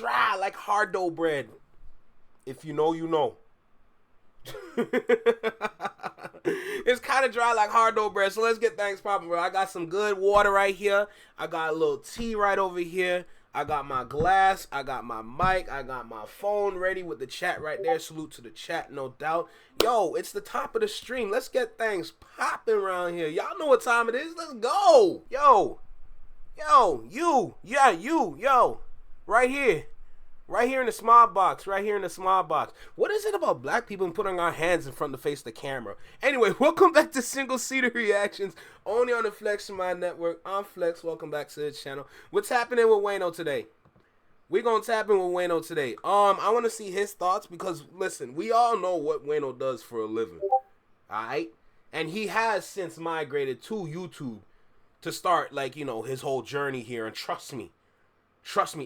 dry like hard dough bread. If you know, you know. It's kind of dry like hard dough bread. So let's get things popping, bro. I got some good water right here. I got a little tea right over here. I got my glass. I got my mic. I got my phone ready with the chat right there. Salute to the chat, no doubt. Yo, it's the top of the stream. Let's get things popping around here. Y'all know what time it is. Let's go. Yo, you. Yeah, you. Yo, right here. Right here in the small box. Right here in the small box. What is it about black people putting our hands in front of the face of the camera? Anyway, welcome back to Single Seater Reactions. Only on the Flex Mind Network. I'm Flex. Welcome back to the channel. What's happening with Wayno today? We're going to tap in with Wayno today. I want to see his thoughts because, listen, we all know what Wayno does for a living. Alright? And he has since migrated to YouTube to start, like, you know, his whole journey here. And trust me,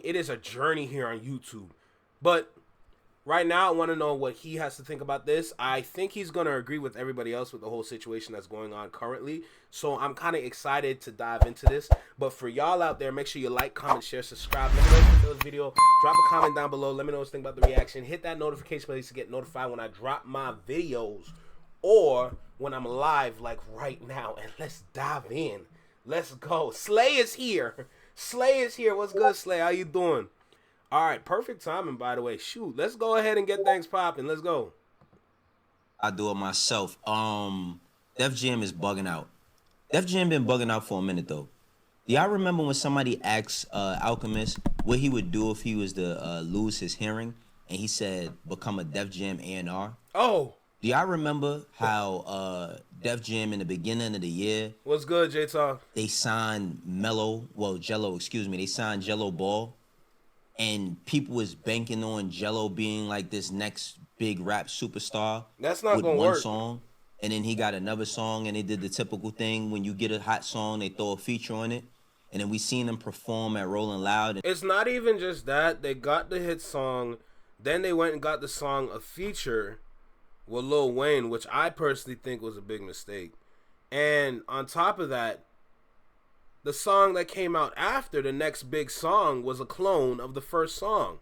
it is a journey here on YouTube. But right now, I want to know what he has to think about this. I think he's going to agree with everybody else with the whole situation that's going on currently. So I'm kind of excited to dive into this. But for y'all out there, make sure you like, comment, share, subscribe. Let me know if you like this video. Drop a comment down below. Let me know what you think about the reaction. Hit that notification bell to get notified when I drop my videos or when I'm live like right now. And let's dive in. Let's go. Slay is here. Slay is here. What's good, Slay? How you doing? All right, perfect timing, by the way. Shoot, let's go ahead and get things popping. Let's go. I do it myself. Def Jam is bugging out. Def Jam been bugging out for a minute though. Do y'all remember when somebody asked Alchemist what he would do if he was to lose his hearing, and he said become a Def Jam A&R? Oh. Do y'all remember how Def Jam in the beginning of the year? What's good, J-Talk? They signed Jello, excuse me. They signed Jello Ball, and people was banking on Jello being like this next big rap superstar. That's not with gonna one work. song, and then he got another song, and they did the typical thing when you get a hot song, they throw a feature on it, and then we seen them perform at Rolling Loud. It's not even just that. They got the hit song, then they went and got the song a feature with Lil Wayne, which I personally think was a big mistake. And on top of that, the song that came out after the next big song was a clone of the first song.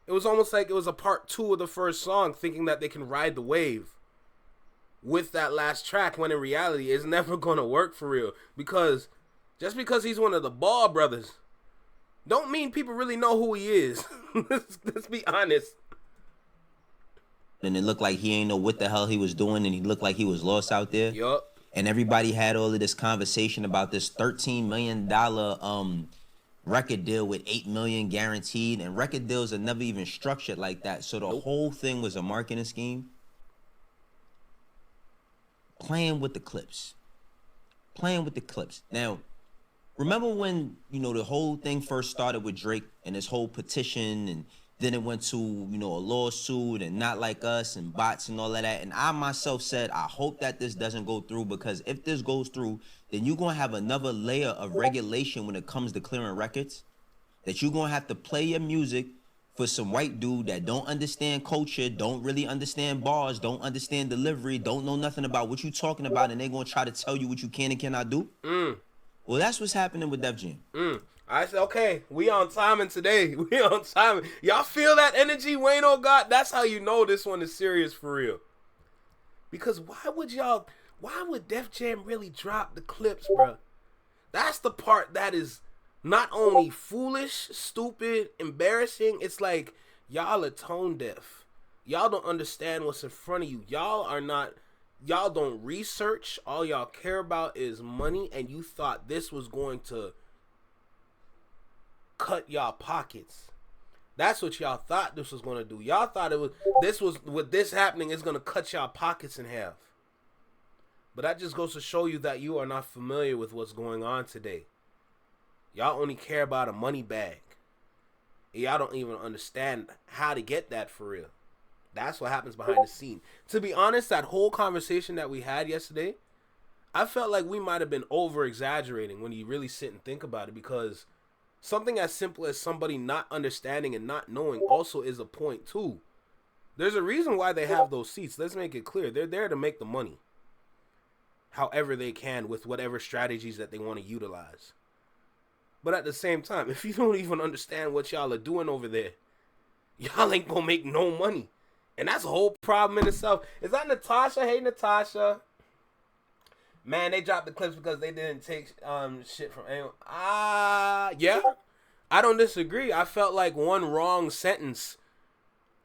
It was almost like it was a part 2 of the first song, thinking that they can ride the wave with that last track, when in reality it's never gonna work for real. Because just because he's one of the Ball brothers don't mean people really know who he is. Let's be honest. And it looked like he ain't know what the hell he was doing, and he looked like he was lost out there. Yup. And everybody had all of this conversation about this $13 million record deal with $8 million guaranteed, and record deals are never even structured like that. So the whole thing was a marketing scheme. Playing with the Clipse. Now, remember when, you know, the whole thing first started with Drake and this whole petition, and then it went to, you know, a lawsuit and Not Like Us and bots and all of that. And I myself said, I hope that this doesn't go through, because if this goes through, then you're going to have another layer of regulation when it comes to clearing records. That you're going to have to play your music for some white dude that don't understand culture, don't really understand bars, don't understand delivery, don't know nothing about what you're talking about, and they're going to try to tell you what you can and cannot do. Well, that's what's happening with Def Jam. I said, okay, we on timing today. We on timing. Y'all feel that energy Wayno got? That's how you know this one is serious for real. Because why would Def Jam really drop the Clipse, bro? That's the part that is not only foolish, stupid, embarrassing. It's like, y'all are tone deaf. Y'all don't understand what's in front of you. Y'all don't research. All y'all care about is money, and you thought this was going to cut y'all pockets. That's what y'all thought this was going to do. Y'all thought with this happening, it's going to cut y'all pockets in half. But that just goes to show you that you are not familiar with what's going on today. Y'all only care about a money bag. Y'all don't even understand how to get that for real. That's what happens behind the scene. To be honest, that whole conversation that we had yesterday, I felt like we might have been over-exaggerating when you really sit and think about it, because something as simple as somebody not understanding and not knowing also is a point too. There's a reason why they have those seats. Let's make it clear. They're there to make the money however they can with whatever strategies that they want to utilize. But at the same time, if you don't even understand what y'all are doing over there, y'all ain't gonna make no money. And that's a whole problem in itself. Is that Natasha? Hey, Natasha. Man, they dropped the clips because they didn't take shit from anyone. Yeah. I don't disagree. I felt like one wrong sentence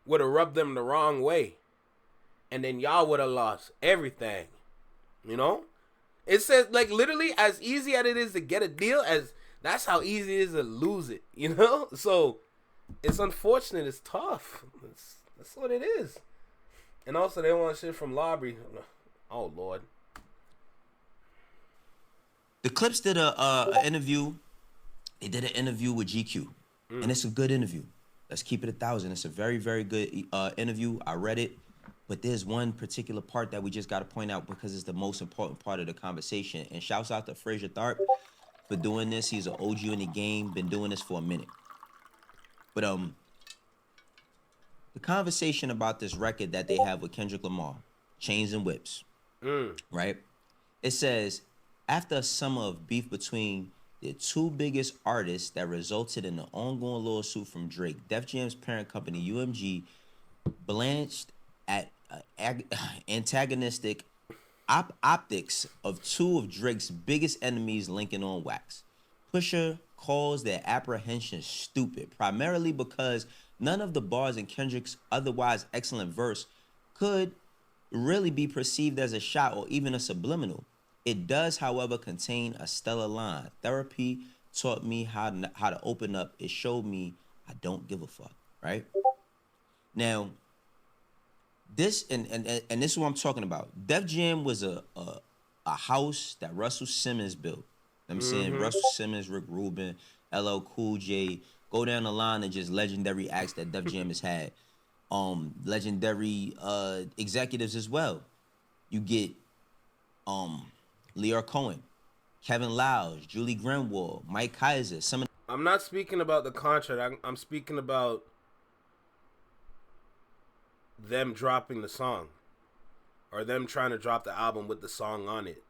would have rubbed them the wrong way. And then y'all would have lost everything. You know? It says, like, literally, as easy as it is to get a deal, as that's how easy it is to lose it. You know? So, it's unfortunate. It's tough. That's what it is. And also, they want shit from Lobby. Oh, Lord. The Clipse did a interview. They did an interview with GQ, and it's a good interview. Let's keep it 1,000. It's a very, very good interview. I read it, but there's one particular part that we just got to point out because it's the most important part of the conversation. And shouts out to Frazier Tharp for doing this. He's an OG in the game, been doing this for a minute. But the conversation about this record that they have with Kendrick Lamar, Chains and Whips, right? It says, after a summer of beef between the two biggest artists that resulted in the ongoing lawsuit from Drake, Def Jam's parent company, UMG, blanched at antagonistic optics of two of Drake's biggest enemies linking on wax. Pusha calls their apprehension stupid, primarily because none of the bars in Kendrick's otherwise excellent verse could really be perceived as a shot or even a subliminal. It does, however, contain a stellar line. Therapy taught me how to open up. It showed me I don't give a fuck, right? Now, this and this is what I'm talking about. Def Jam was a house that Russell Simmons built. I'm saying Russell Simmons, Rick Rubin, LL Cool J, go down the line of just legendary acts that Def Jam has had. Legendary executives as well. You get Lear Cohen, Kevin Loudon, Julie Grenwald, Mike Kaiser. I'm not speaking about the contract. I'm speaking about them dropping the song or them trying to drop the album with the song on it.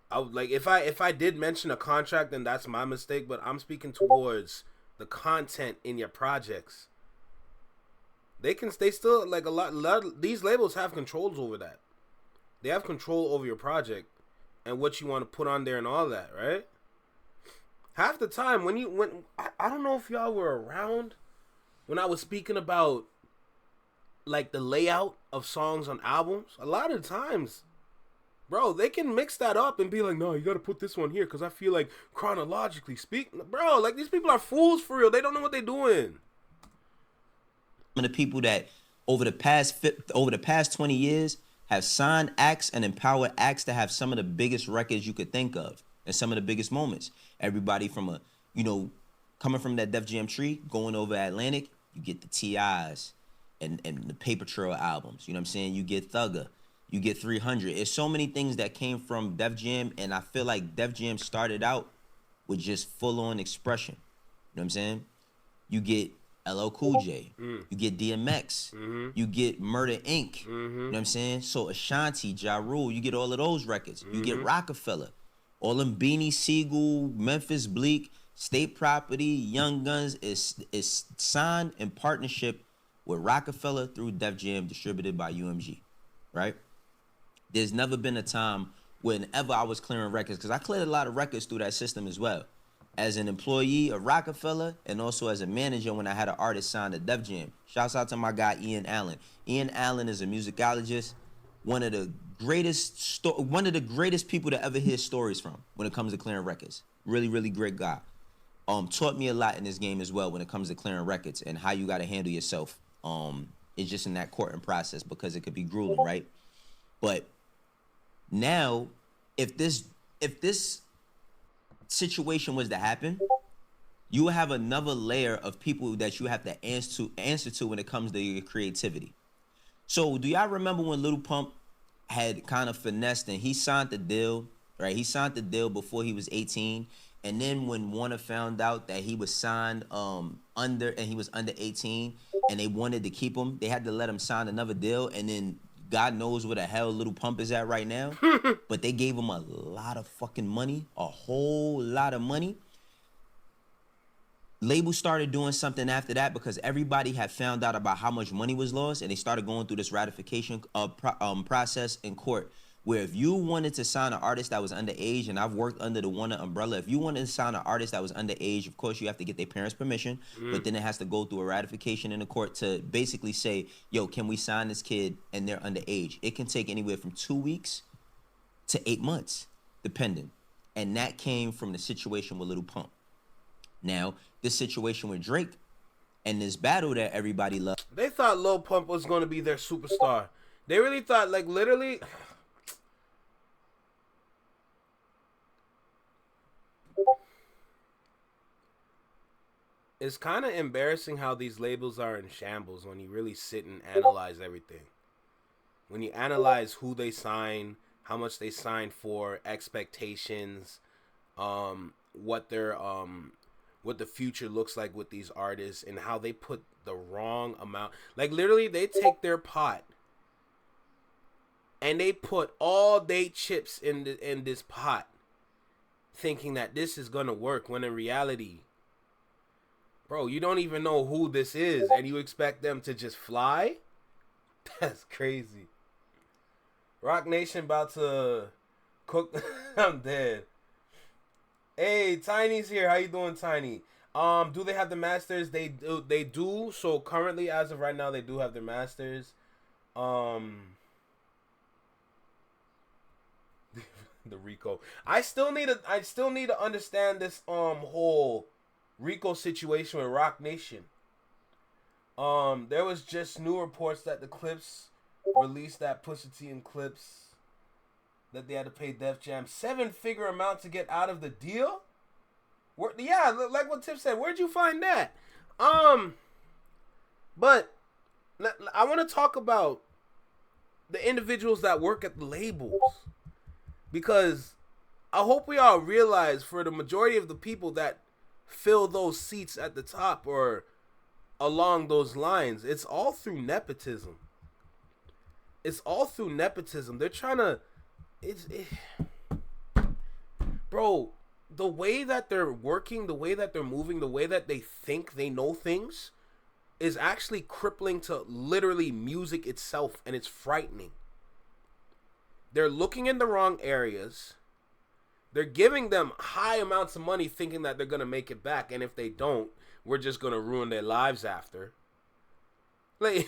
I would, like, if I did mention a contract, then that's my mistake. But I'm speaking towards the content in your projects. They still, like, a lot of these labels have controls over that. They have control over your project and what you want to put on there and all that, right? Half the time I don't know if y'all were around when I was speaking about, like, the layout of songs on albums. A lot of times, bro, they can mix that up and be like, no, you got to put this one here because I feel like chronologically speaking, bro, like, these people are fools for real. They don't know what they're doing. Some of the people that over the past 20 years have signed acts and empowered acts to have some of the biggest records you could think of and some of the biggest moments. Everybody from coming from that Def Jam tree, going over Atlantic, you get the T.I.s and the Paper Trail albums. You know what I'm saying? You get Thugger, you get 300. It's so many things that came from Def Jam, and I feel like Def Jam started out with just full-on expression. You know what I'm saying? You get LL Cool J, you get DMX, you get Murder Inc. You know what I'm saying? So Ashanti, Ja Rule, you get all of those records. You get Rockefeller, all them Beanie Siegel, Memphis Bleak, State Property, Young Guns is signed in partnership with Rockefeller through Def Jam, distributed by UMG, right? There's never been a time whenever I was clearing records, because I cleared a lot of records through that system as well. As an employee of Rockefeller and also as a manager when I had an artist signed to Def Jam. Shouts out to my guy Ian Allen. Ian Allen is a musicologist, one of the greatest people to ever hear stories from when it comes to clearing records. Really, really great guy. Taught me a lot in this game as well when it comes to clearing records and how you got to handle yourself. It's just in that courting process because it could be grueling, right? But now, if this situation was to happen, you will have another layer of people that you have to answer to when it comes to your creativity. So do y'all remember when Lil Pump had kind of finessed and he signed the deal, right? He signed the deal before he was 18. And then when Warner found out that he was signed under 18 and they wanted to keep him, they had to let him sign another deal. And then God knows where the hell Lil Pump is at right now. But they gave him a lot of fucking money, a whole lot of money. Labels started doing something after that because everybody had found out about how much money was lost, and they started going through this ratification process in court, where if you wanted to sign an artist that was underage, and I've worked under the Warner umbrella, if you wanted to sign an artist that was underage, of course you have to get their parents' permission, but then it has to go through a ratification in the court to basically say, yo, can we sign this kid and they're underage? It can take anywhere from 2 weeks to 8 months, depending. And that came from the situation with Lil Pump. Now, this situation with Drake and this battle that everybody loved. They thought Lil Pump was going to be their superstar. They really thought, like, literally. It's kind of embarrassing how these labels are in shambles when you really sit and analyze everything. When you analyze who they sign, how much they sign for, expectations, what the future looks like with these artists, and how they put the wrong amount. Like, literally, they take their pot and they put all they chips in this pot, thinking that this is gonna work, when in reality, bro, you don't even know who this is, and you expect them to just fly? That's crazy. Rock Nation about to cook. I'm dead. Hey, Tiny's here. How you doing, Tiny? Do they have the masters? They do. So currently, as of right now, they do have their masters. The Rico. I still need to understand this whole Rico situation with Rock Nation. There was just new reports that the Clipse released that Pusha T and Clipse that they had to pay Def Jam 7-figure amount to get out of the deal. Yeah, like what Tip said. Where'd you find that? But I want to talk about the individuals that work at the labels, because I hope we all realize, for the majority of the people that fill those seats at the top or along those lines, it's all through nepotism. It's all through nepotism. They're trying to... Bro, the way that they're working, the way that they're moving, the way that they think they know things is actually crippling to literally music itself, and it's frightening. They're looking in the wrong areas. They're giving them high amounts of money thinking that they're going to make it back, and if they don't, we're just going to ruin their lives after. Like,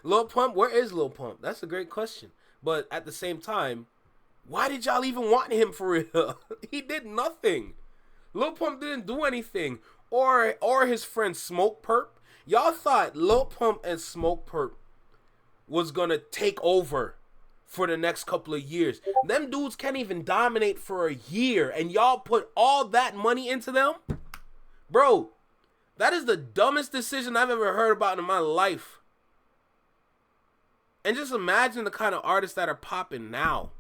Lil Pump, where is Lil Pump? That's a great question. But at the same time, why did y'all even want him for real? He did nothing. Lil Pump didn't do anything. Or his friend Smoke Perp. Y'all thought Lil Pump and Smoke Perp was gonna take over for the next couple of years. Them dudes can't even dominate for a year, and y'all put all that money into them? Bro, that is the dumbest decision I've ever heard about in my life. And just imagine the kind of artists that are popping now.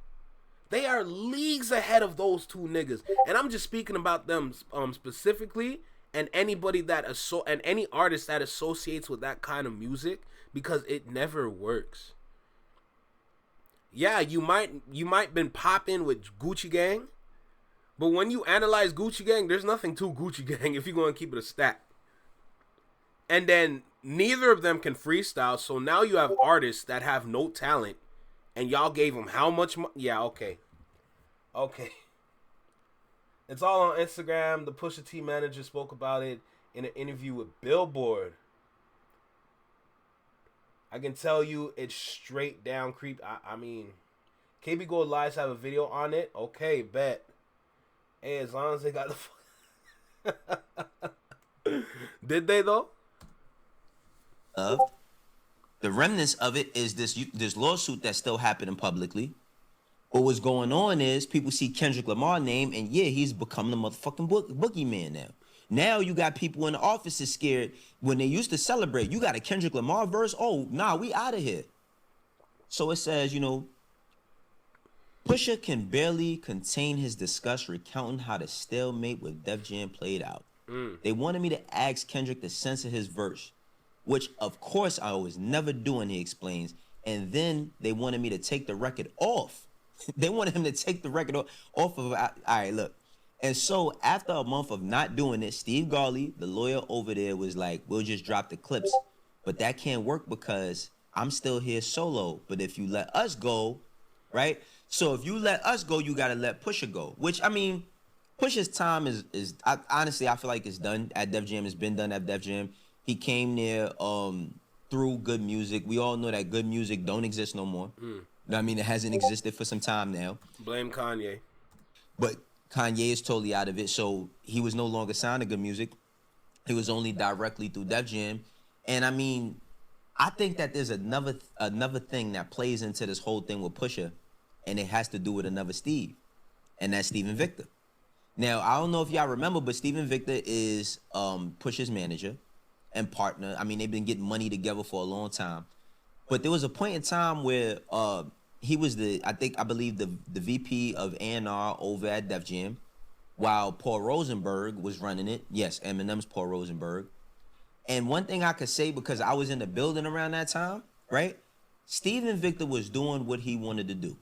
They are leagues ahead of those two niggas. And I'm just speaking about them specifically, and anybody that and any artist that associates with that kind of music, because it never works. Yeah, you might been popping with Gucci Gang, but when you analyze Gucci Gang, there's nothing to Gucci Gang if you're going to keep it a stack. And then neither of them can freestyle, so now you have artists that have no talent, and y'all gave them how much money? Yeah, okay. It's all on Instagram. The Pusha T manager spoke about it in an interview with Billboard. I can tell you it's straight down creep. I mean, KB Gold Lives have a video on it. Okay, bet. Hey, as long as they got the... Did they, though? The remnants of it is this lawsuit that's still happening publicly. But what's going on is people see Kendrick Lamar name, and yeah, he's becoming the motherfucking boogeyman now. Now you got people in the offices scared when they used to celebrate. You got a Kendrick Lamar verse? Oh, nah, we out of here. So it says, Pusha can barely contain his disgust recounting how the stalemate with Def Jam played out. They wanted me to ask Kendrick to censor his verse, which of course I was never doing, he explains. And then they wanted me to take the record off. They wanted him to take the record off of... All right, look. And so after a month of not doing it, Steve Garley, the lawyer over there, was like, we'll just drop the clips. But that can't work because I'm still here solo. But if you let us go, right? So if you let us go, you got to let Pusha go. Which, I mean, Pusha's time honestly, I feel like it's done at Def Jam. It's been done at Def Jam. He came there through Good Music. We all know that Good Music don't exist no more. I mean, it hasn't existed for some time now. Blame Kanye. But Kanye is totally out of it, so he was no longer signed to Good Music. He was only directly through Def Jam. And I mean, I think that there's another thing that plays into this whole thing with Pusha, and it has to do with another Steve, and that's Steven Victor. Now, I don't know if y'all remember, but Steven Victor is Pusha's manager and partner. I mean, they've been getting money together for a long time. But there was a point in time where he was I believe the VP of A&R over at Def Jam, while Paul Rosenberg was running it. Yes, Eminem's Paul Rosenberg. And one thing I could say, because I was in the building around that time, right? Steven Victor was doing what he wanted to do.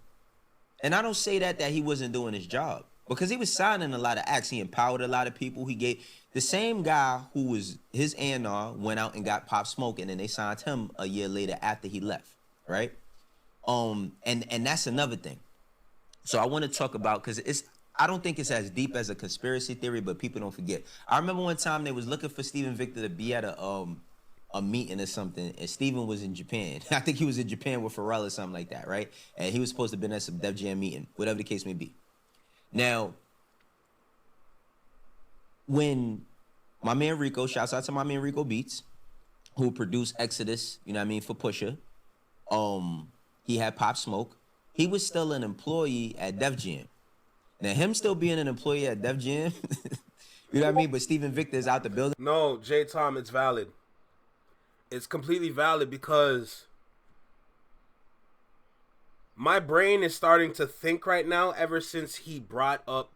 And I don't say that he wasn't doing his job, because he was signing a lot of acts. He empowered a lot of people. He gave the same guy who was his A&R went out and got Pop Smoke, and then they signed him a year later after he left, right? And that's another thing. So I want to talk about, because I don't think it's as deep as a conspiracy theory, but people don't forget. I remember one time they was looking for Steven Victor to be at a meeting or something, and Steven was in Japan. I think he was in Japan with Pharrell or something like that, right? And he was supposed to have been at some Def Jam meeting, whatever the case may be. Now, when my man Rico, shouts out to my man Rico Beats, who produced Exodus, you know what I mean, for Pusha, he had Pop Smoke. He was still an employee at Def Jam. Now, him still being an employee at Def Jam, you know what I mean? But Steven Victor is out the building. No, J. Tom, it's valid. It's completely valid, because my brain is starting to think right now ever since he brought up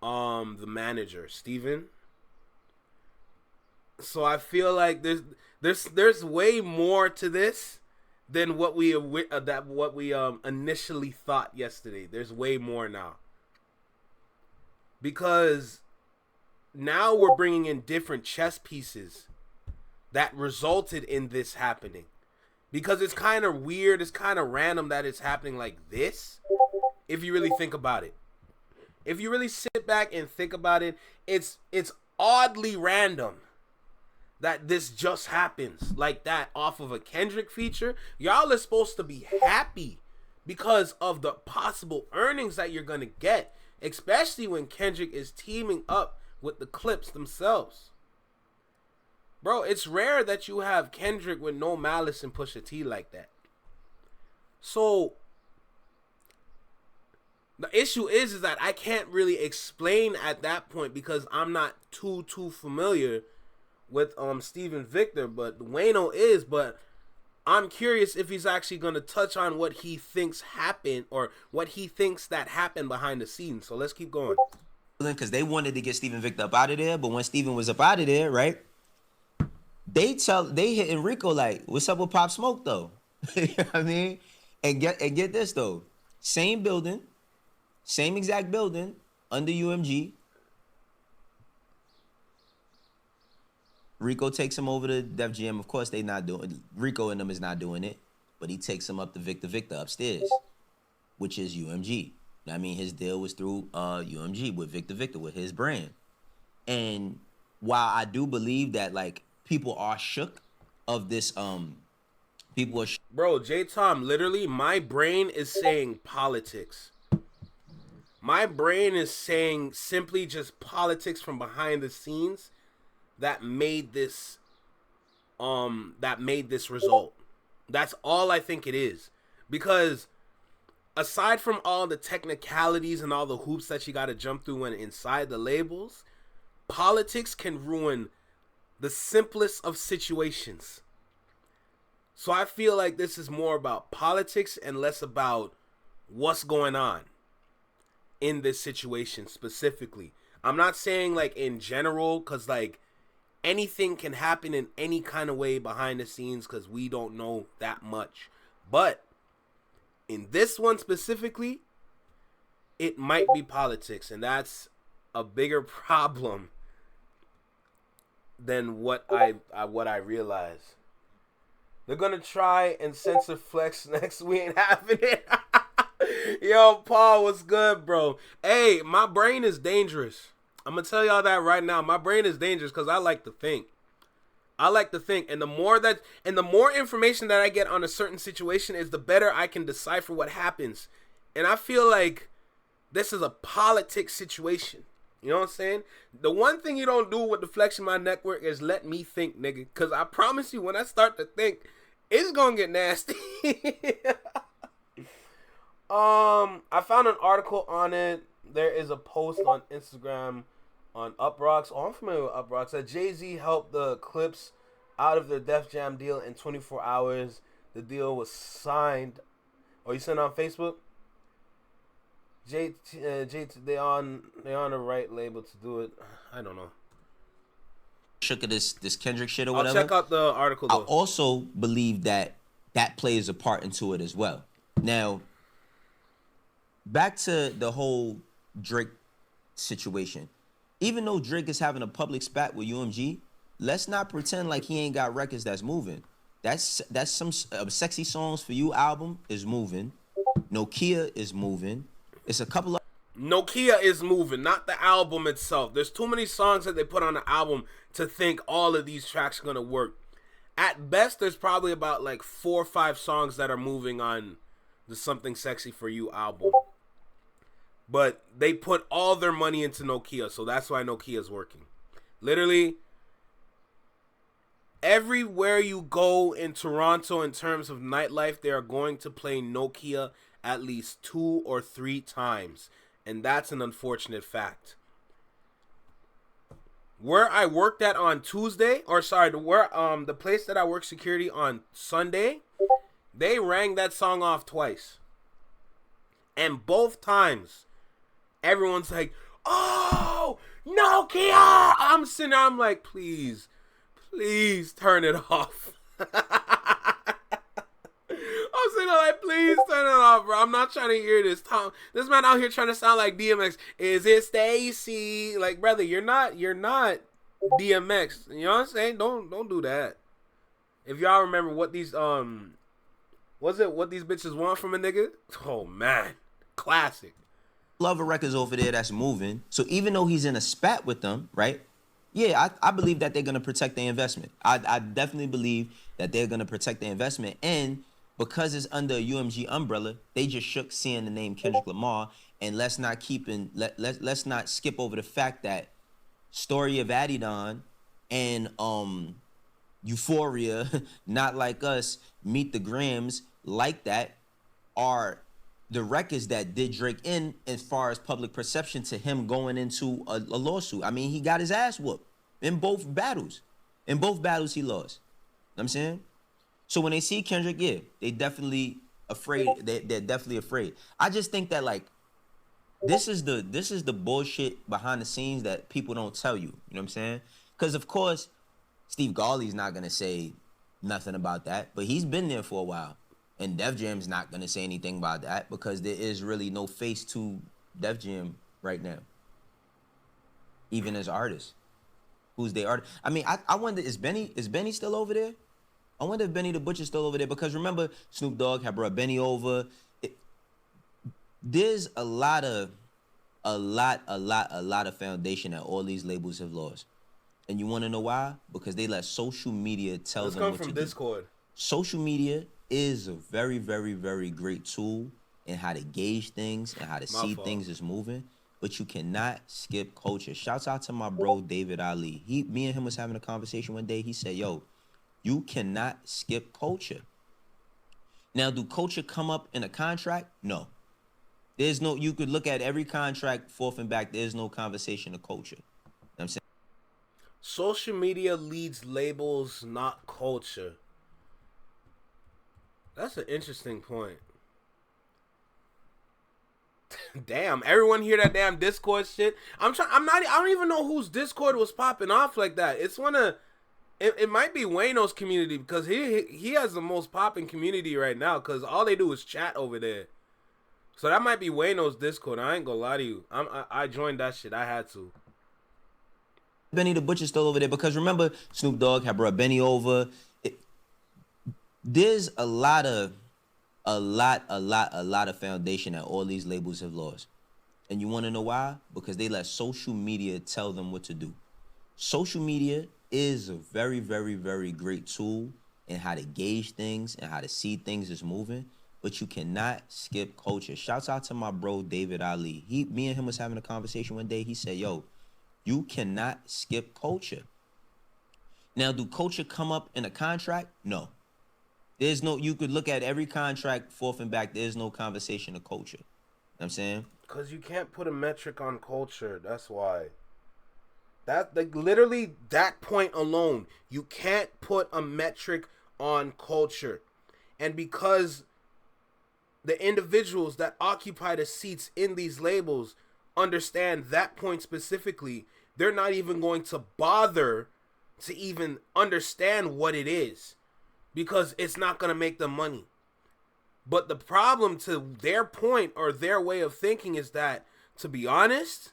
the manager, Steven. So I feel like there's way more to this than what we initially thought yesterday. There's way more now. Because now we're bringing in different chess pieces that resulted in this happening. Because it's kind of weird, it's kind of random that it's happening like this, if you really think about it. If you really sit back and think about it, it's oddly random that this just happens like that off of a Kendrick feature. Y'all are supposed to be happy because of the possible earnings that you're going to get, especially when Kendrick is teaming up with the Clipse themselves. Bro, it's rare that you have Kendrick with No Malice and Pusha T like that. So the issue is that I can't really explain at that point, because I'm not too familiar with Steven Victor, but Wayno is. But I'm curious if he's actually going to touch on what he thinks happened, or what he thinks that happened behind the scenes. So let's keep going. Because they wanted to get Steven Victor up out of there, but when Steven was up out of there, right, they hit Enrico like, what's up with Pop Smoke though? You know what I mean? And get this though, same building, same exact building, under UMG. Rico takes him over to Def Jam. Of course, Rico and them is not doing it, but he takes him up to Victor upstairs, which is UMG. I mean, his deal was through UMG with Victor, with his brand. And while I do believe that, like, people are shook of this, Bro, J-Tom, literally, my brain is saying politics. My brain is saying simply just politics from behind the scenes that made this result. That's all I think it is. Because aside from all the technicalities and all the hoops that you got to jump through when inside the labels, politics can ruin the simplest of situations. So I feel like this is more about politics and less about what's going on in this situation specifically. I'm not saying like in general, because like anything can happen in any kind of way behind the scenes, because we don't know that much. But in this one specifically, it might be politics, and that's a bigger problem than what I realize. They're gonna try and censor Flex next. We ain't having it. Yo, Paul, what's good, bro? Hey, my brain is dangerous. I'm gonna tell y'all that right now. My brain is dangerous because I like to think. And the more information that I get on a certain situation is the better I can decipher what happens. And I feel like this is a politics situation. You know what I'm saying? The one thing you don't do with the Flexion My Network is let me think, nigga. Because I promise you, when I start to think, it's going to get nasty. I found an article on it. There is a post on Instagram on Uprocks. Oh, I'm familiar with Uprocks. That Jay-Z helped the Clipse out of their Def Jam deal in 24 hours. The deal was signed. Oh, you sent it on Facebook? They on the right label to do it. I don't know. Shook at this Kendrick shit or I'll whatever. check out the article though. I also believe that plays a part into it as well. Now, back to the whole Drake situation. Even though Drake is having a public spat with UMG, let's not pretend like he ain't got records that's moving. That's some Sexy Songs for You album is moving. Nokia is moving. It's a couple of Nokia is moving, not the album itself. There's too many songs that they put on the album to think all of these tracks are gonna work. At best, there's probably about like 4 or 5 songs that are moving on the Something Sexy for You album. But they put all their money into Nokia, so that's why Nokia's working. Literally, everywhere you go in Toronto in terms of nightlife, they are going to play Nokia at least 2 or 3 times. And that's an unfortunate fact. Where I worked at on Tuesday, the place that I work security on Sunday, they rang that song off twice. And both times, everyone's like, oh, Nokia! I'm sitting there, I'm like, please turn it off. I'm sitting there like, please turn it off, bro. I'm not trying to hear this. This man out here trying to sound like DMX. Is it Stacy? Like, brother, you're not DMX. You know what I'm saying? Don't do that. If y'all remember what these what these bitches want from a nigga? Oh man, classic. Lover records over there that's moving. So even though he's in a spat with them, right? Yeah, I believe that they're gonna protect their investment. I definitely believe that they're gonna protect their investment, and because it's under a UMG umbrella, they just shook seeing the name Kendrick Lamar. And let's not skip over the fact that Story of Adidon and Euphoria, Not Like Us, Meet the Grams, Like That are the records that did Drake in as far as public perception to him going into a lawsuit. I mean, he got his ass whooped in both battles. In both battles he lost. You know what I'm saying? So when they see Kendrick, yeah, they definitely afraid. They're definitely afraid. I just think that like this is the bullshit behind the scenes that people don't tell you. You know what I'm saying? Because of course, Steve Garley's not gonna say nothing about that, but he's been there for a while, and Def Jam's not gonna say anything about that because there is really no face to Def Jam right now, even as artists. Who's the artist? I mean, I wonder, is Benny still over there? I wonder if Benny the Butcher's still over there, because remember Snoop Dogg had brought Benny over. There's a lot of foundation that all these labels have lost. And you want to know why? Because they let social media tell them what to do. From Discord. Social media is a very, very, very great tool in how to gauge things and how to see things is moving. But you cannot skip culture. Shouts out to my bro David Ali. Me and him was having a conversation one day. He said, yo, you cannot skip culture. Now, do culture come up in a contract? No. There's no, you could look at every contract forth and back. There's no conversation of culture. You know what I'm saying? Social media leads labels, not culture. That's an interesting point. Damn, everyone hear that damn Discord shit? I don't even know whose Discord was popping off like that. It's one of, it might be Wayno's community, because he has the most popping community right now, because all they do is chat over there. So that might be Wayno's Discord. I ain't gonna lie to you. I joined that shit. I had to. Benny the Butcher still over there because remember Snoop Dogg had brought Benny over. There's a lot of foundation that all these labels have lost. And you want to know why? Because they let social media tell them what to do. Social media is a very, very, very great tool in how to gauge things and how to see things is moving, but you cannot skip culture. Shouts out to my bro, David Ali. Me and him was having a conversation one day. He said, yo, you cannot skip culture. Now, do culture come up in a contract? No. There's no, you could look at every contract forth and back. There's no conversation of culture. You know what I'm saying? Because you can't put a metric on culture. That's why. That, like, literally that point alone, you can't put a metric on culture. And because the individuals that occupy the seats in these labels understand that point specifically, they're not even going to bother to even understand what it is, because it's not going to make them money. But the problem to their point or their way of thinking is that, to be honest,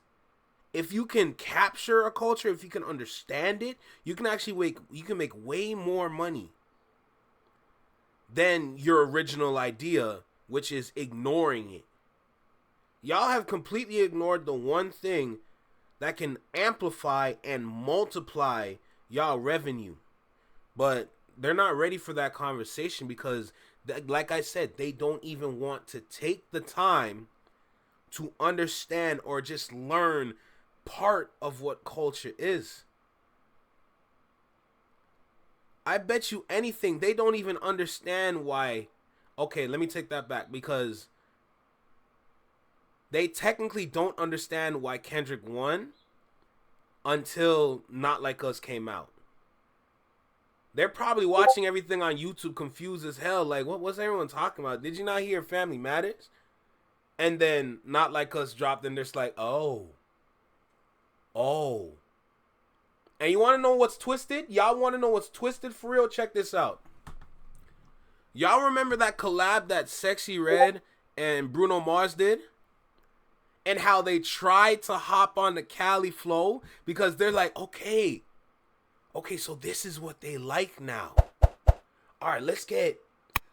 if you can capture a culture, if you can understand it, you can actually make way more money than your original idea, which is ignoring it. Y'all have completely ignored the one thing that can amplify and multiply y'all revenue. But they're not ready for that conversation because, like I said, they don't even want to take the time to understand or just learn part of what culture is. I bet you anything, they don't even understand why. Okay, let me take that back, because they technically don't understand why Kendrick won until Not Like Us came out. They're probably watching everything on YouTube confused as hell. Like, what's everyone talking about? Did you not hear Family Matters? And then Not Like Us dropped, and they're just like, oh. And you want to know what's twisted? Y'all want to know what's twisted for real? Check this out. Y'all remember that collab that Sexy Red and Bruno Mars did? And how they tried to hop on the Cali flow because they're like, okay, so this is what they like now. All right, let's get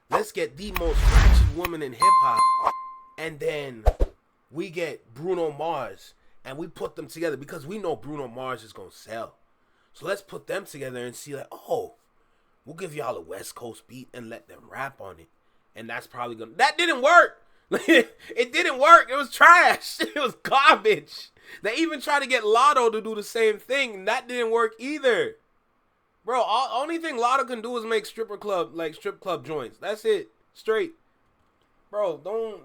the most ratchet woman in hip hop, and then we get Bruno Mars, and we put them together because we know Bruno Mars is gonna sell. So let's put them together and see, like, oh, we'll give y'all a West Coast beat and let them rap on it, and that's probably gonna. That didn't work. It didn't work. It was trash. It was garbage. They even tried to get Lotto to do the same thing, and that didn't work either. Bro, only thing Lotto can do is make strip club joints. That's it. Straight. Bro, don't.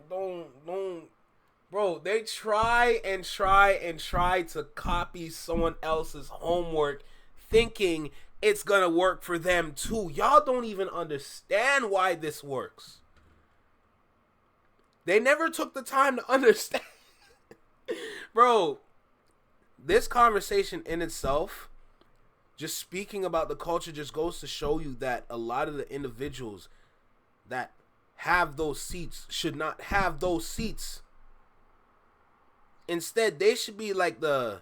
Bro, they try to copy someone else's homework thinking it's gonna work for them too. Y'all don't even understand why this works. They never took the time to understand. Bro, this conversation in itself, just speaking about the culture, just goes to show you that a lot of the individuals that have those seats should not have those seats. Instead, they should be like the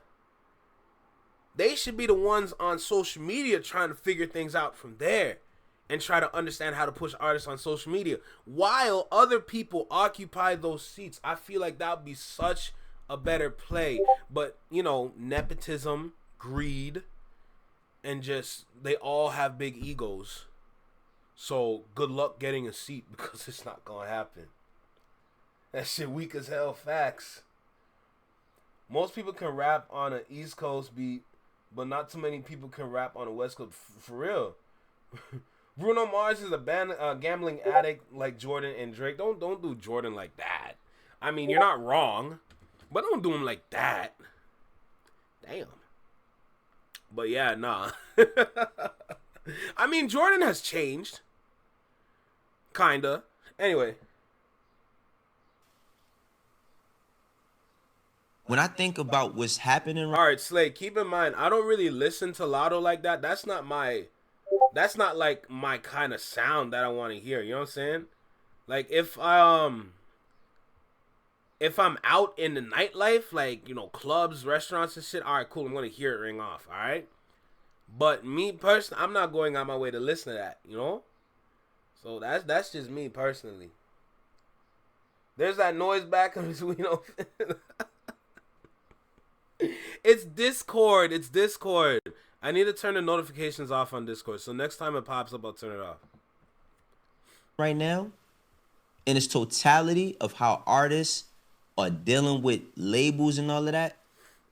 ones on social media trying to figure things out from there and try to understand how to push artists on social media while other people occupy those seats. I feel like that would be such a better play. But, you know, nepotism, greed, and just, they all have big egos. So, good luck getting a seat because it's not going to happen. That shit weak as hell, facts. Most people can rap on an East Coast beat, but not too many people can rap on a West Coast. For real. Bruno Mars is a gambling addict like Jordan and Drake. Don't do Jordan like that. I mean, you're not wrong, but don't do him like that. Damn. But yeah, nah. I mean, Jordan has changed. Kinda. Anyway. When I think about what's happening, all right, Slay, keep in mind, I don't really listen to Lotto like that. That's not like my kind of sound that I want to hear. You know what I'm saying? Like, if If I'm out in the nightlife, like, you know, clubs, restaurants and shit, all right, cool, I'm going to hear it ring off, all right? But me personally, I'm not going out my way to listen to that, you know? So that's just me personally. There's that noise back, you know. It's Discord. It's Discord. I need to turn the notifications off on Discord. So next time it pops up, I'll turn it off. Right now, in its totality of how artists are dealing with labels and all of that,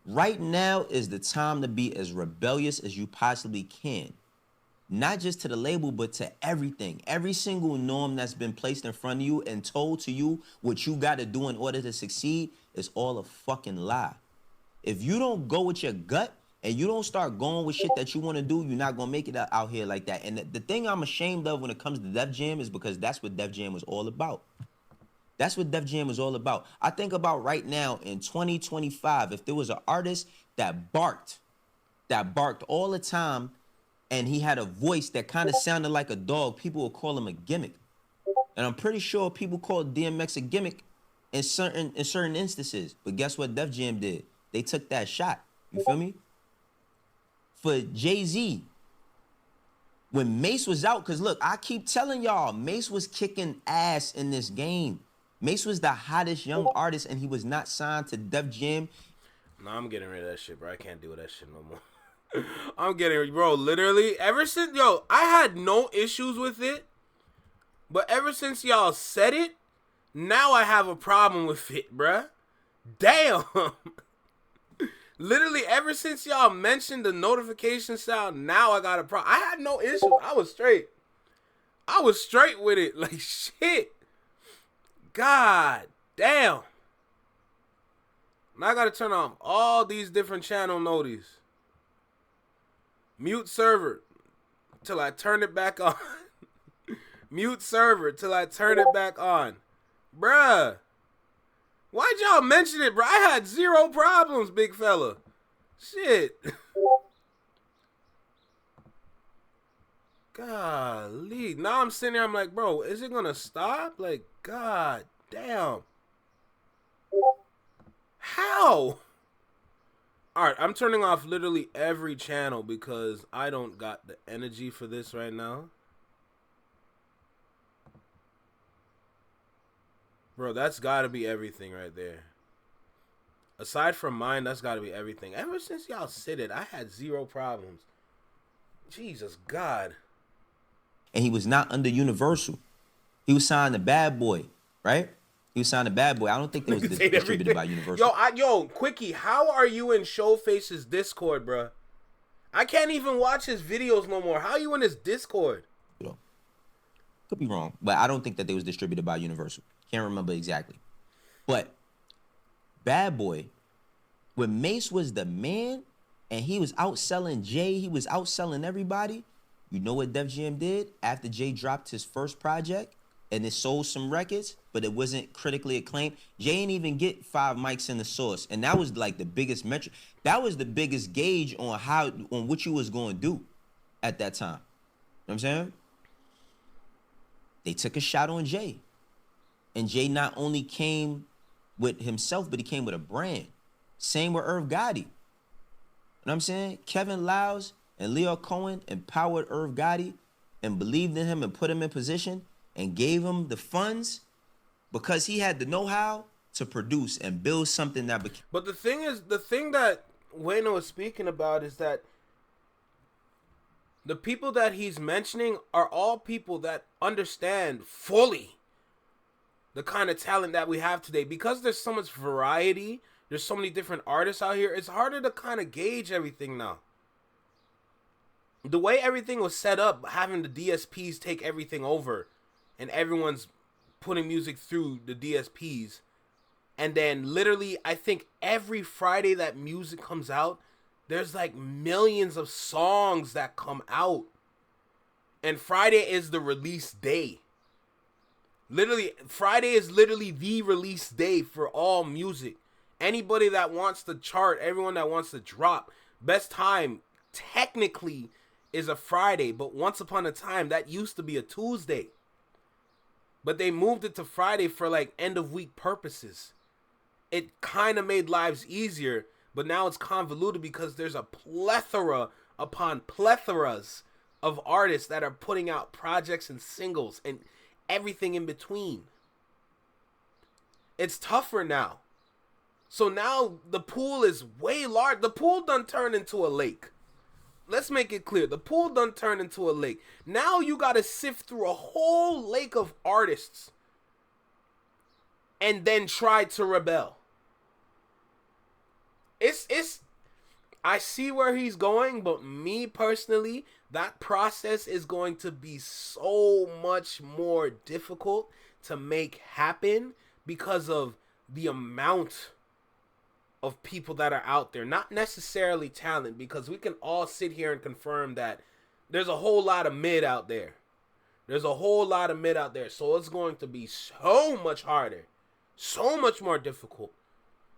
right now is the time to be as rebellious as you possibly can. Not just to the label, but to everything. Every single norm that's been placed in front of you and told to you what you got to do in order to succeed is all a fucking lie. If you don't go with your gut and you don't start going with shit that you want to do, you're not going to make it out here like that. And the thing I'm ashamed of when it comes to Def Jam is because that's what Def Jam was all about. That's what Def Jam was all about. I think about right now in 2025, if there was an artist that barked all the time, and he had a voice that kind of sounded like a dog, people would call him a gimmick. And I'm pretty sure people called DMX a gimmick in certain instances. But guess what Def Jam did? They took that shot. You feel me? For Jay-Z, when Mace was out, because look, I keep telling y'all, Mace was kicking ass in this game. Mace was the hottest young artist, and he was not signed to Def Jam. No, I'm getting rid of that shit, bro. I can't deal with that shit no more. I'm getting, bro, literally, ever since, yo, I had no issues with it, but ever since y'all said it, now I have a problem with it, bruh. Damn. Literally, ever since y'all mentioned the notification sound, now I got a problem. I had no issues. I was straight. I was straight with it. Like, shit. God damn. Now I gotta turn off all these different channel notices. Mute server till I turn it back on. Mute server till I turn it back on. Bruh. Why'd y'all mention it, bro? I had zero problems, big fella. Shit. Golly. Now I'm sitting there, I'm like, bro, is it gonna stop? Like, god damn. How? Alright, I'm turning off literally every channel because I don't got the energy for this right now. Bro, that's gotta be everything right there. Aside from mine, that's gotta be everything. Ever since y'all said it, I had zero problems. Jesus God. And he was not under Universal. He was signed to Bad Boy, right? He was signed to Bad Boy. I don't think they was distributed by Universal. Yo, Quickie, how are you in Showface's Discord, bro? I can't even watch his videos no more. How are you in his Discord? Could be wrong, but I don't think that they was distributed by Universal. Can't remember exactly. But Bad Boy, when Mace was the man and he was outselling Jay, he was outselling everybody, you know what Def Jam did? After Jay dropped his first project and it sold some records, but it wasn't critically acclaimed, Jay didn't even get 5 mics in the source. And that was like the biggest metric. That was the biggest gauge on what you was going to do at that time. You know what I'm saying? They took a shot on Jay. And Jay not only came with himself, but he came with a brand. Same with Irv Gotti. You know what I'm saying? Kevin Liles and Leo Cohen empowered Irv Gotti and believed in him and put him in position and gave him the funds because he had the know-how to produce and build something that became. But the thing that Wayno was speaking about is that the people that he's mentioning are all people that understand fully the kind of talent that we have today. Because there's so much variety, there's so many different artists out here, it's harder to kind of gauge everything now. The way everything was set up, having the DSPs take everything over, and everyone's putting music through the DSPs, and then literally, I think every Friday that music comes out, there's like millions of songs that come out, and Friday is the release day. Literally, Friday is literally the release day for all music. Anybody that wants to chart, everyone that wants to drop, best time technically is a Friday, but once upon a time that used to be a Tuesday. But they moved it to Friday for like end of week purposes. it kind of made lives easier, but now it's convoluted because there's a plethora upon plethoras of artists that are putting out projects and singles and everything in between. It's tougher now. So now the pool is way large. The pool done turned into a lake. Let's make it clear. The pool done turned into a lake. Now you got to sift through a whole lake of artists and then try to rebel. It's I see where he's going, but me personally, that process is going to be so much more difficult to make happen because of the amount of people that are out there. Not necessarily talent, because we can all sit here and confirm that there's a whole lot of mid out there. There's a whole lot of mid out there. So it's going to be so much harder, so much more difficult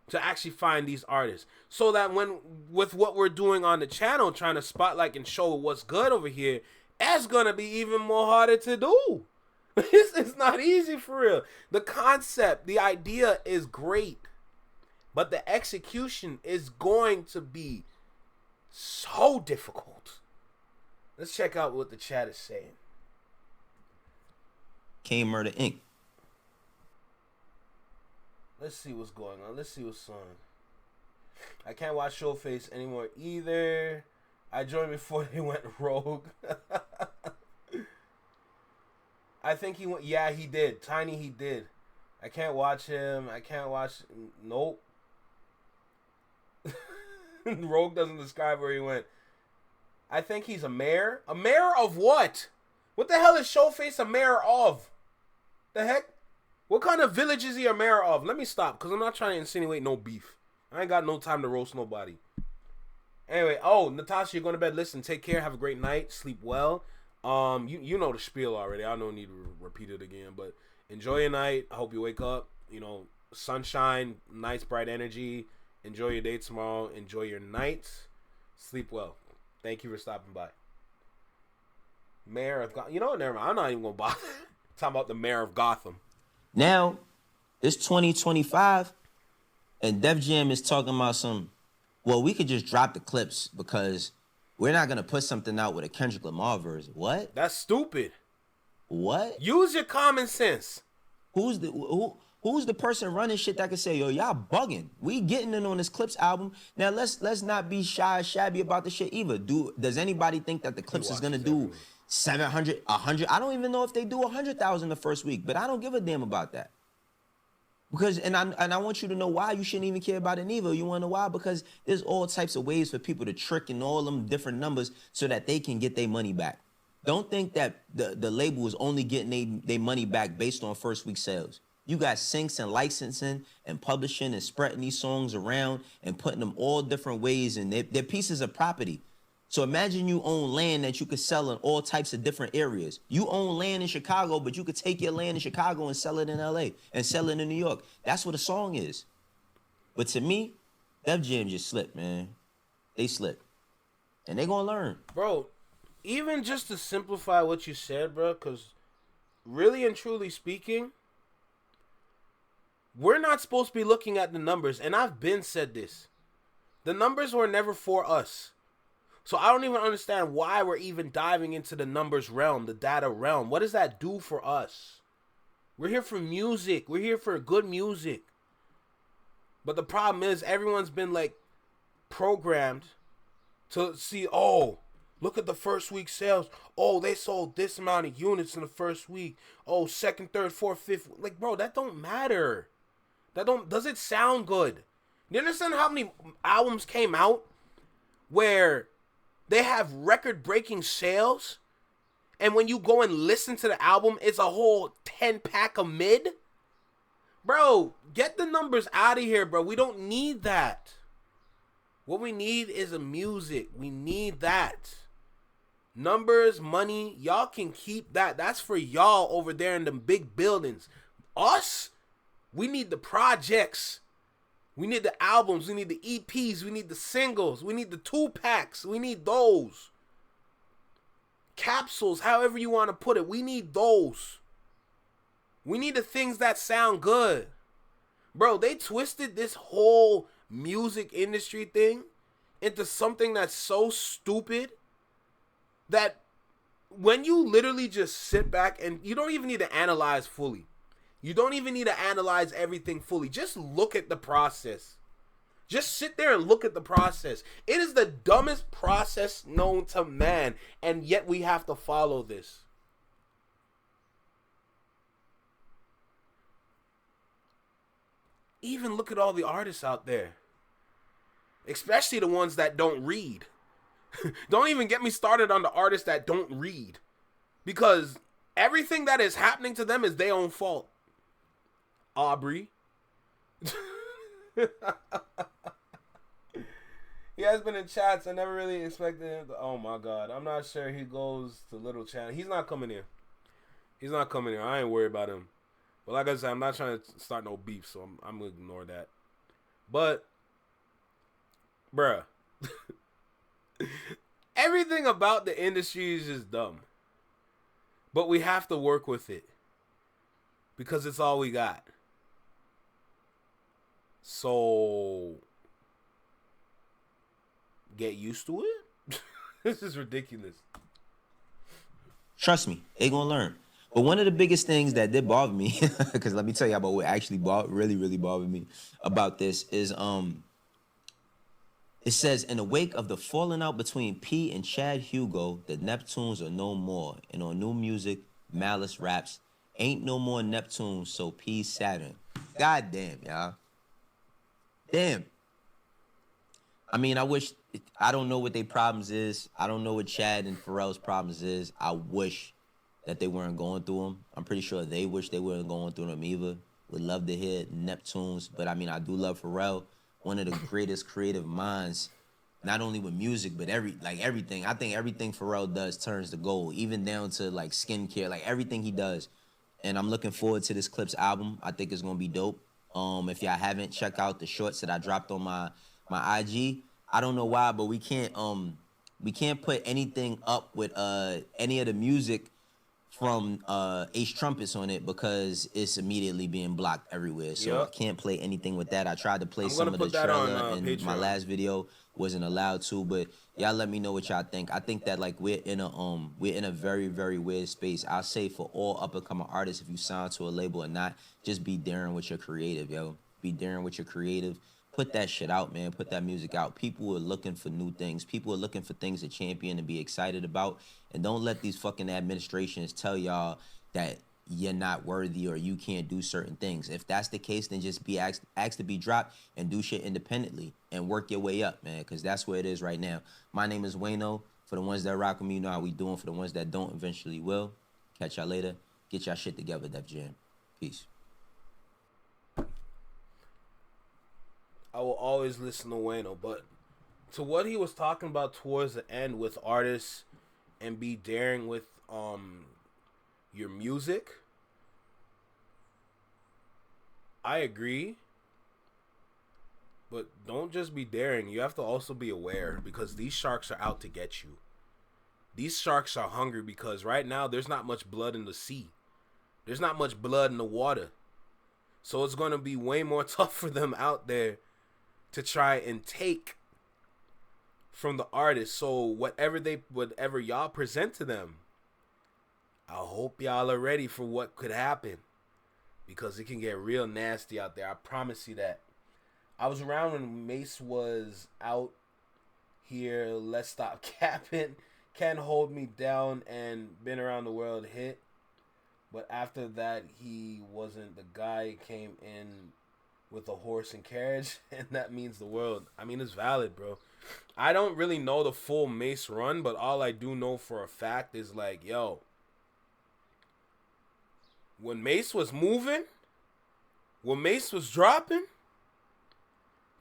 to actually find these artists. So that when, with what we're doing on the channel, trying to spotlight and show what's good over here, that's going to be even more harder to do. It's not easy for real. The concept, the idea is great, but the execution is going to be so difficult. Let's check out what the chat is saying. Kane Murder Inc. Let's see what's going on. Let's see what's on. I can't watch Showface anymore either. I joined before they went rogue. I think he went. Yeah, he did. Tiny, he did. I can't watch him. I can't watch. Nope. Rogue doesn't describe where he went. I think he's a mayor. A mayor of what? What the hell is Showface a mayor of? The heck? What kind of village is he a mayor of? Let me stop, because I'm not trying to insinuate no beef. I ain't got no time to roast nobody. Anyway, oh, Natasha, you're going to bed. Listen, take care. Have a great night. Sleep well. You know the spiel already. I don't need to repeat it again, but enjoy your night. I hope you wake up, sunshine, nice bright energy. Enjoy your day tomorrow. Enjoy your night. Sleep well. Thank you for stopping by. Mayor of Gotham. Never mind. I'm not even going to bother talking about the mayor of Gotham. Now, it's 2025, and Def Jam is talking about we could just drop the clips because we're not going to put something out with a Kendrick Lamar version. What? That's stupid. What? Use your common sense. Who's the person running shit that can say, yo, y'all bugging? We getting in on this Clipse album. Now, let's not be shabby about the shit either. Does anybody think that the Clipse is going to do 700, 100? I don't even know if they do 100,000 the first week, but I don't give a damn about that. Because, and I want you to know why you shouldn't even care about it neither. You want to know why? Because there's all types of ways for people to trick in all them different numbers so that they can get their money back. Don't think that the label is only getting their money back based on first week sales. You got syncs and licensing and publishing and spreading these songs around and putting them all different ways, and they're pieces of property. So imagine you own land that you could sell in all types of different areas. You own land in Chicago, but you could take your land in Chicago and sell it in LA and sell it in New York. That's what a song is. But to me, Def Jam just slipped, man. They slipped. And they gonna learn. Bro, even just to simplify what you said, bro, because really and truly speaking, we're not supposed to be looking at the numbers. And I've been said this. The numbers were never for us. So I don't even understand why we're even diving into the numbers realm, the data realm. What does that do for us? We're here for music. We're here for good music. But the problem is everyone's been programmed to see, oh, look at the first week sales. Oh, they sold this amount of units in the first week. Oh, second, third, fourth, fifth. Bro, that don't matter. Does it sound good? You understand how many albums came out where they have record-breaking sales, and when you go and listen to the album, it's a whole 10-pack of mid? Bro, get the numbers out of here, bro. We don't need that. What we need is a music. We need that. Numbers, money, y'all can keep that. That's for y'all over there in the big buildings. Us, we need the projects. We need the albums. We need the EPs. We need the singles. We need the 2-packs. We need those. Capsules, however you want to put it. We need those. We need the things that sound good. Bro, they twisted this whole music industry thing into something that's so stupid that when you literally just sit back and you don't even need to analyze fully. You don't even need to analyze everything fully. Just look at the process. Just sit there and look at the process. It is the dumbest process known to man, and yet we have to follow this. Even look at all the artists out there, especially the ones that don't read. Don't even get me started on the artists that don't read, because everything that is happening to them is their own fault. Aubrey. He has been in chats. I never really expected him to. Oh my god. I'm not sure he goes to little chat. He's not coming here. He's not coming here. I ain't worried about him. But like I said, I'm not trying to start no beef, so I'm going to ignore that. But, bruh. Everything about the industry is just dumb. But we have to work with it. Because it's all we got. So, get used to it? This is ridiculous. Trust me, they gonna learn. But one of the biggest things that did bother me, because let me tell you about what actually really bothered me about this is it says, in the wake of the falling out between P and Chad Hugo, the Neptunes are no more. And on new music, Malice raps, ain't no more Neptunes, so P Saturn. God damn, y'all. Damn. I mean, I don't know what their problems is. I don't know what Chad and Pharrell's problems is. I wish that they weren't going through them. I'm pretty sure they wish they weren't going through them either. Would love to hear Neptunes, but I mean, I do love Pharrell. One of the greatest creative minds, not only with music, but everything. I think everything Pharrell does turns to gold, even down to like skincare, like everything he does. And I'm looking forward to this Clipse album. I think it's gonna be dope. If y'all haven't, check out the shorts that I dropped on my IG. I don't know why, but we can't put anything up with any of the music from Ace Trumpets on it because it's immediately being blocked everywhere. So I can't play anything with that. I tried to play some of the trailer in my last video, wasn't allowed to, but y'all let me know what y'all think. I think that like we're in a very, very weird space. I'll say for all up and coming artists, if you sign to a label or not, just be daring with your creative, yo. Be daring with your creative. Put that shit out, man. Put that music out. People are looking for new things. People are looking for things to champion and be excited about. And don't let these fucking administrations tell y'all that you're not worthy or you can't do certain things. If that's the case, then just be asked to be dropped and do shit independently and work your way up, man, because that's where it is right now. My name is Wayno. For the ones that rock with me, you know how we doing. For the ones that don't, eventually will. Catch y'all later. Get y'all shit together, Def Jam. Peace. I will always listen to Wayno, but to what he was talking about towards the end with artists and be daring with your music, I agree. But don't just be daring. You have to also be aware because these sharks are out to get you. These sharks are hungry because right now there's not much blood in the sea. There's not much blood in the water. So it's going to be way more tough for them out there to try and take from the artist. So whatever y'all present to them, I hope y'all are ready for what could happen. Because it can get real nasty out there. I promise you that. I was around when Mace was out here. Let's Stop Capping. Can't Hold Me Down and Been Around the World hit. But after that, he wasn't the guy. He came in with a horse and carriage, and that means the world. I mean, it's valid, bro. I don't really know the full Mace run, but all I do know for a fact is like, yo, when Mace was moving, when Mace was dropping,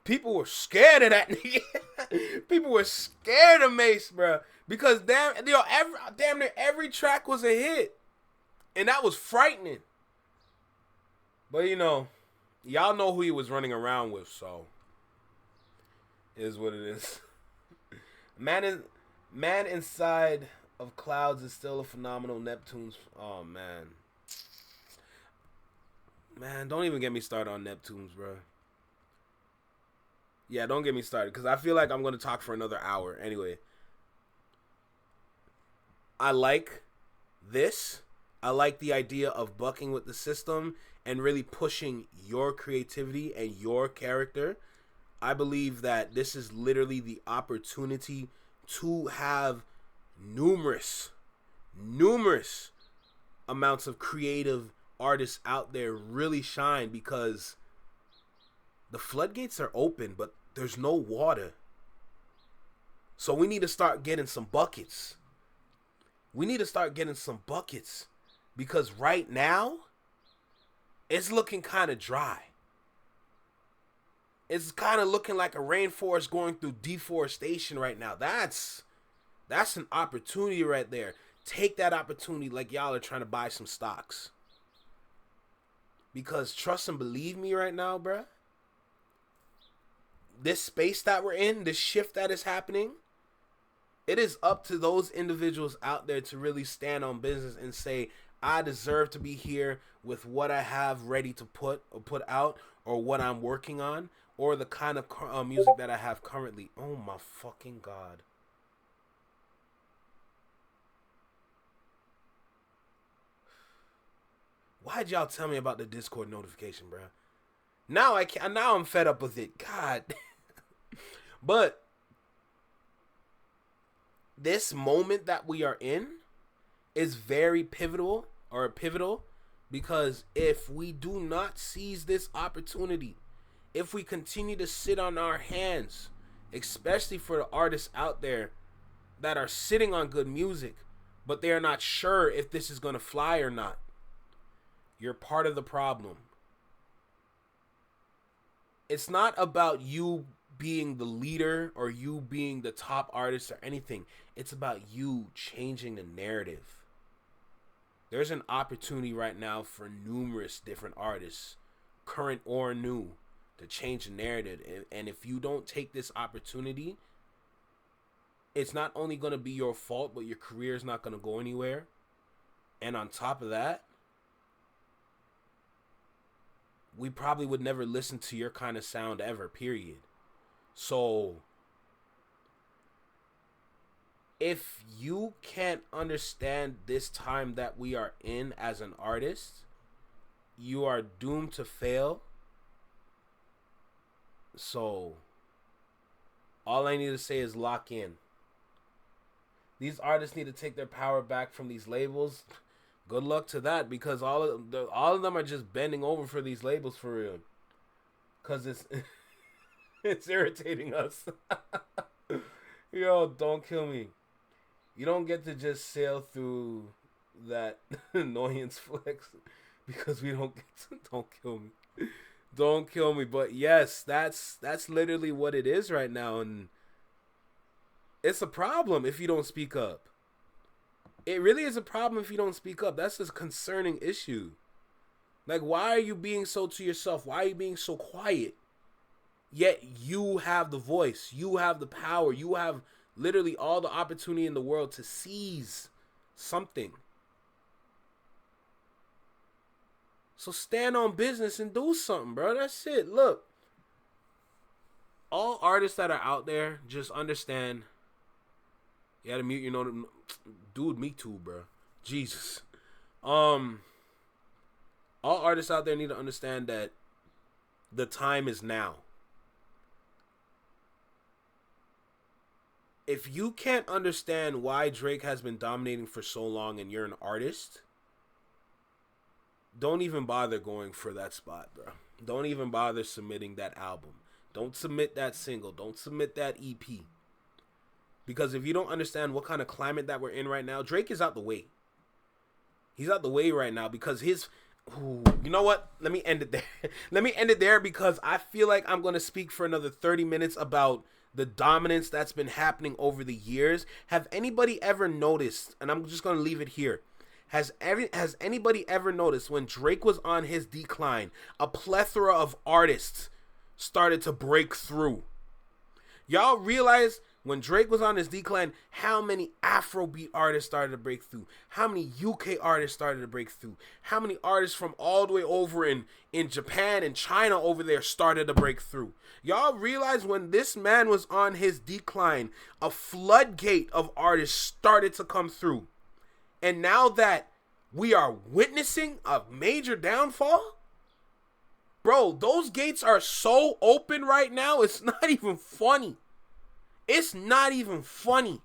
people were scared of that nigga. People were scared of Mace, bro, because damn near every track was a hit, and that was frightening. But you know, y'all know who he was running around with, so it is what it is. Man Inside of Clouds is still a phenomenal Neptune's. Oh man, Man, don't even get me started on Neptunes, bro. Yeah, don't get me started, because I feel like I'm going to talk for another hour. Anyway, I like this. I like the idea of bucking with the system and really pushing your creativity and your character. I believe that this is literally the opportunity to have numerous amounts of creative artists out there really shine, because the floodgates are open, but there's no water. So we need to start getting some buckets. Because right now, it's looking kind of dry. It's kind of looking like a rainforest going through deforestation right now. That's an opportunity right there. Take that opportunity like y'all are trying to buy some stocks. Because trust and believe me right now, bruh, this space that we're in, this shift that is happening, it is up to those individuals out there to really stand on business and say, I deserve to be here with what I have ready to put out, or what I'm working on, or the kind of music that I have currently. Oh my fucking God. Why'd y'all tell me about the Discord notification, bro? Now I'm fed up with it. God. But this moment that we are in is very pivotal, because if we do not seize this opportunity, if we continue to sit on our hands, especially for the artists out there that are sitting on good music, but they are not sure if this is going to fly or not, you're part of the problem. It's not about you being the leader or you being the top artist or anything. It's about you changing the narrative. There's an opportunity right now for numerous different artists, current or new, to change the narrative. And if you don't take this opportunity, it's not only going to be your fault, but your career is not going to go anywhere. And on top of that, we probably would never listen to your kind of sound ever, period. So if you can't understand this time that we are in as an artist, you are doomed to fail. So all I need to say is lock in. These artists need to take their power back from these labels. Good luck to that, because all of them are just bending over for these labels for real. Cause it's irritating us. Yo, don't kill me. You don't get to just sail through that annoyance flex because we don't get to. Don't kill me. Don't kill me. But yes, that's literally what it is right now, and it's a problem if you don't speak up. It really is a problem if you don't speak up. That's a concerning issue. Like, why are you being so to yourself? Why are you being so quiet? Yet you have the voice. You have the power. You have literally all the opportunity in the world to seize something. So stand on business and do something, bro. That's it. Look, all artists that are out there, just understand. You had to mute your note. Dude, me too, bro. Jesus. All artists out there need to understand that the time is now. If you can't understand why Drake has been dominating for so long and you're an artist, don't even bother going for that spot, bro. Don't even bother submitting that album. Don't submit that single. Don't submit that EP. Because if you don't understand what kind of climate that we're in right now, Drake is out the way. He's out the way right now because his... Ooh, you know what? Let me end it there. Let me end it there because I feel like I'm going to speak for another 30 minutes about the dominance that's been happening over the years. Have anybody ever noticed, and I'm just going to leave it here, has anybody ever noticed when Drake was on his decline, a plethora of artists started to break through? Y'all realize When Drake was on his decline, how many Afrobeat artists started to break through? How many UK artists started to break through? How many artists from all the way over in Japan and China over there started to break through? Y'all realize when this man was on his decline, a floodgate of artists started to come through. And now that we are witnessing a major downfall, bro, those gates are so open right now, it's not even funny. It's not even funny.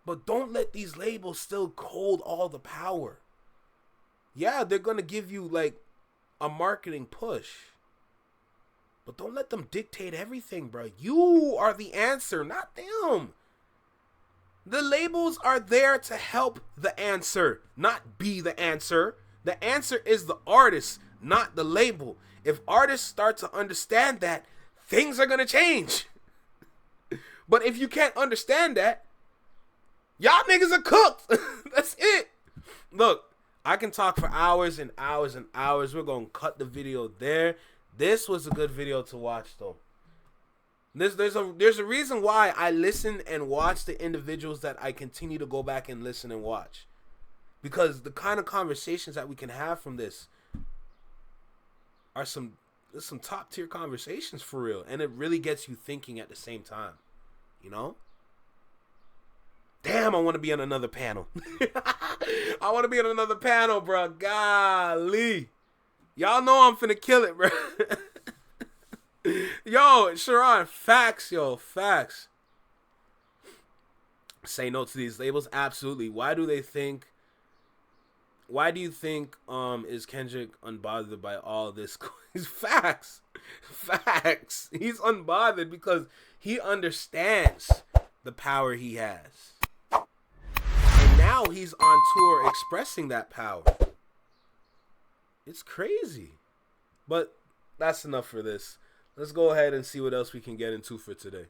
But don't let these labels still hold all the power. Yeah, they're going to give you like a marketing push. But don't let them dictate everything, bro. You are the answer, not them. The labels are there to help the answer, not be the answer. The answer is the artist, not the label. If artists start to understand that, things are going to change. But if you can't understand that, y'all niggas are cooked. That's it. Look, I can talk for hours and hours and hours. We're going to cut the video there. This was a good video to watch, though. There's a reason why I listen and watch the individuals that I continue to go back and listen and watch. Because the kind of conversations that we can have from this are some top tier conversations for real. And it really gets you thinking at the same time. You know? Damn, I want to be on another panel. I want to be on another panel, bro. Golly. Y'all know I'm finna kill it, bro. Yo, Sharon, facts, yo, facts. Say no to these labels? Absolutely. Why do you think is Kendrick unbothered by all this? Facts. Facts. He's unbothered because he understands the power he has. And now he's on tour expressing that power. It's crazy. But that's enough for this. Let's go ahead and see what else we can get into for today.